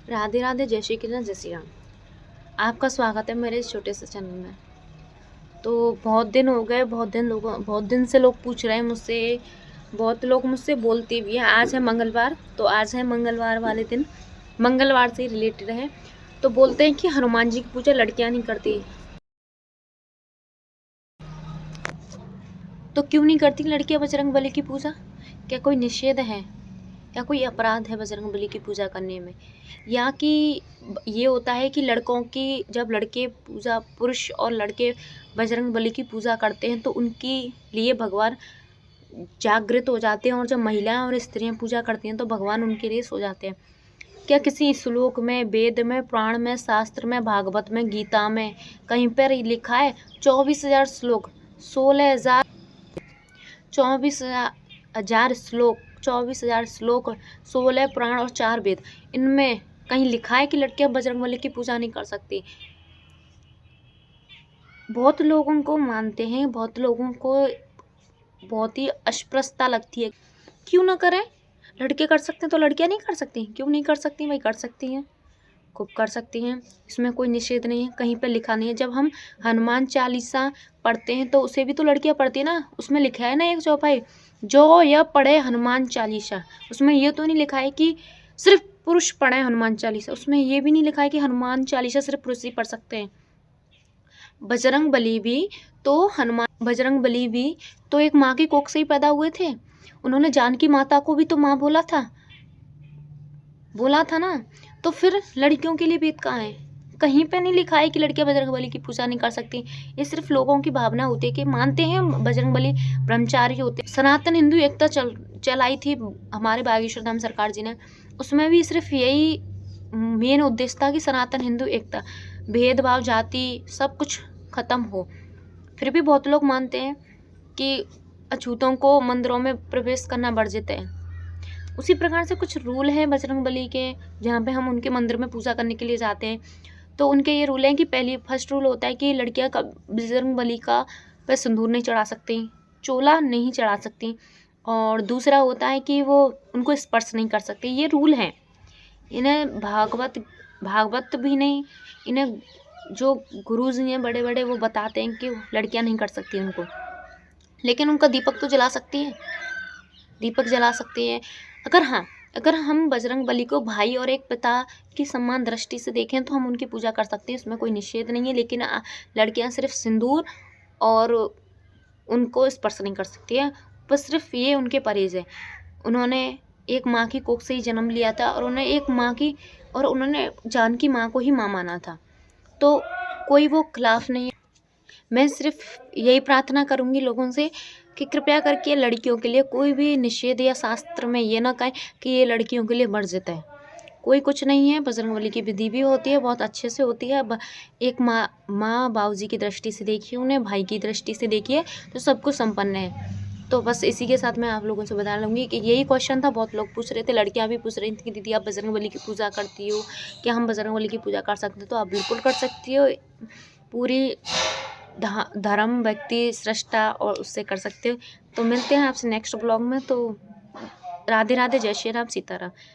राधे राधे, जय श्री कृष्ण, जय श्री राम। आपका स्वागत है मेरे इस छोटे से चैनल में। तो बहुत दिन हो गए, बहुत दिन से लोग पूछ रहे हैं मुझसे, बहुत लोग मुझसे बोलते भी हैं। आज है मंगलवार, तो आज है मंगलवार वाले दिन, मंगलवार से रिलेटेड है। तो बोलते हैं कि हनुमान जी की पूजा लड़कियां नहीं करती। तो क्यों नहीं करती लड़कियां बजरंग बली की पूजा? क्या कोई निषेध है या कोई अपराध है बजरंग बली की पूजा करने में? या कि ये होता है कि लड़कों की, जब लड़के पूजा, पुरुष और लड़के बजरंग बली की पूजा करते हैं तो उनके लिए भगवान जागृत हो जाते हैं, और जब महिलाएं और स्त्रियां पूजा करती हैं तो भगवान उनके लिए सो जाते हैं। क्या किसी श्लोक में, वेद में, पुराण में, शास्त्र में, भागवत में, गीता में कहीं पर लिखा है 24,000 श्लोक, 16,000, 24,000 श्लोक, 24,000 श्लोक, 16 पुराण और 4 वेद, इनमें कहीं लिखा है कि लड़कियां बजरंगबली की पूजा नहीं कर सकती? बहुत लोगों को मानते हैं, बहुत लोगों को बहुत ही अस्पृश्यता लगती है। क्यों ना करें? लड़के कर सकते हैं तो लड़कियां नहीं कर सकती? क्यों नहीं कर सकती? भाई कर सकती हैं, खूब कर सकती हैं। इसमें कोई निषेध नहीं है, कहीं पर लिखा नहीं है। जब हम हनुमान चालीसा पढ़ते हैं तो उसे भी तो लड़कियां पढ़ती है ना। उसमें लिखा है ना एक चौपाई, जो यह पढ़े हनुमान चालीसा। उसमें यह तो नहीं लिखा है कि सिर्फ पुरुष पढ़े हनुमान चालीसा। उसमें यह भी नहीं लिखा है कि हनुमान चालीसा सिर्फ पुरुष ही पढ़ सकते हैं। बजरंग बली भी तो एक माँ की कोख से ही पैदा हुए थे। उन्होंने जानकी माता को भी तो माँ बोला था ना। तो फिर लड़कियों के लिए वेद कहाँ है? कहीं पे नहीं लिखा है कि लड़कियां बजरंगबली की पूजा नहीं कर सकती। ये सिर्फ लोगों की भावना होती है कि मानते हैं बजरंगबली ब्रह्मचारी होते। सनातन हिंदू एकता चलाई थी हमारे बागेश्वर धाम सरकार जी ने। उसमें भी सिर्फ यही मेन उद्देश्य था कि सनातन हिंदू एकता, भेदभाव, जाति, सब कुछ खत्म हो। फिर भी बहुत लोग मानते हैं कि अछूतों को मंदिरों में प्रवेश करना वर्जित है। उसी प्रकार से कुछ रूल हैं बजरंगबली के, जहाँ पे हम उनके मंदिर में पूजा करने के लिए जाते हैं। तो उनके ये रूल हैं कि फर्स्ट रूल होता है कि लड़कियां बजरंगबली का पे सिंदूर नहीं चढ़ा सकती, चोला नहीं चढ़ा सकती। और दूसरा होता है कि वो उनको स्पर्श नहीं कर सकती। ये रूल हैं। इन्हें भागवत भी नहीं, इन्हें जो गुरुजी हैं बड़े बड़े, वो बताते हैं कि लड़कियां नहीं कर सकती उनको। लेकिन उनका दीपक तो जला सकती है, दीपक जला सकती है। अगर हम बजरंग बली को भाई और एक पिता की समान दृष्टि से देखें तो हम उनकी पूजा कर सकते हैं, इसमें कोई निषेध नहीं है। लेकिन लड़कियां सिर्फ सिंदूर और उनको स्पर्श नहीं कर सकती है। बस सिर्फ ये उनके परहेज है। उन्होंने एक माँ की कोख से ही जन्म लिया था, और उन्होंने जानकी माँ को ही माँ माना था। तो कोई वो खिलाफ नहीं है। मैं सिर्फ यही प्रार्थना करूंगी लोगों से कि कृपया करके लड़कियों के लिए कोई भी निषेध या शास्त्र में ये ना कहें कि ये लड़कियों के लिए वर्जित है। कोई कुछ नहीं है। बजरंगबली की विधि भी होती है, बहुत अच्छे से होती है। एक माँ बाबूजी की दृष्टि से देखिए, उन्हें भाई की दृष्टि से देखिए, तो सब कुछ संपन्न है। तो बस इसी के साथ मैं आप लोगों से बता लूँगी कि यही क्वेश्चन था। बहुत लोग पूछ रहे थे, लड़कियां भी पूछ रही थी कि दीदी आप बजरंगबली की पूजा करती हो, क्या हम बजरंगबली की पूजा कर सकते हो? तो आप बिल्कुल कर सकती हो। पूरी धर्म, व्यक्ति, सृष्टा और उससे कर सकते हो। तो मिलते हैं आपसे नेक्स्ट ब्लॉग में। तो राधे राधे, जय श्री राम, सीताराम।